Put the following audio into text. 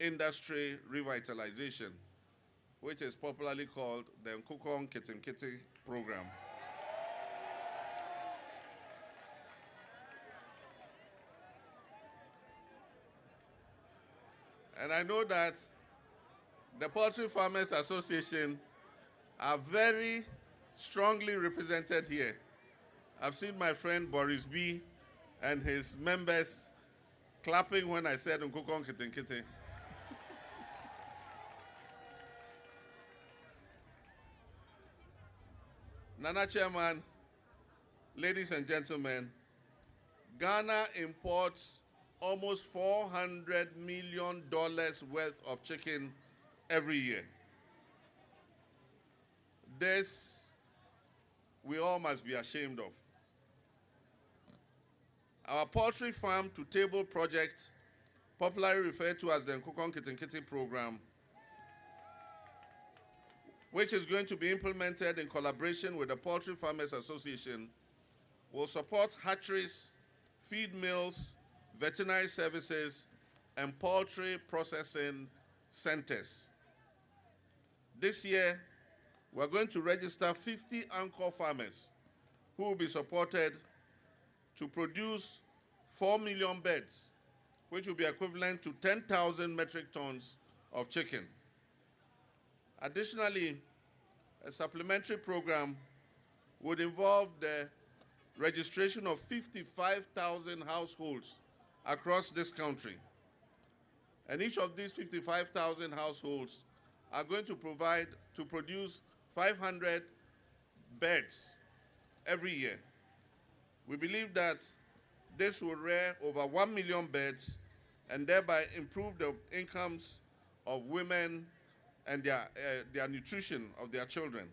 industry revitalization, which is popularly called the Nkukong Kitinkiti program. And I know that the Poultry Farmers Association are very strongly represented here. I've seen my friend Boris B. and his members clapping when I said Nkukong Kitinkiti. Nana Chairman, ladies and gentlemen, Ghana imports almost $400 million worth of chicken every year. This we all must be ashamed of. Our poultry farm to table project, popularly referred to as the Nkukong Kitinkiti program, which is going to be implemented in collaboration with the Poultry Farmers Association, will support hatcheries, feed mills, veterinary services, and poultry processing centers. This year, we're going to register 50 anchor farmers who will be supported to produce 4 million birds, which will be equivalent to 10,000 metric tons of chicken. Additionally, a supplementary program would involve the registration of 55,000 households across this country. And each of these 55,000 households are going to produce 500 birds every year. We believe that this will rear over 1 million birds and thereby improve the incomes of women and their nutrition of their children.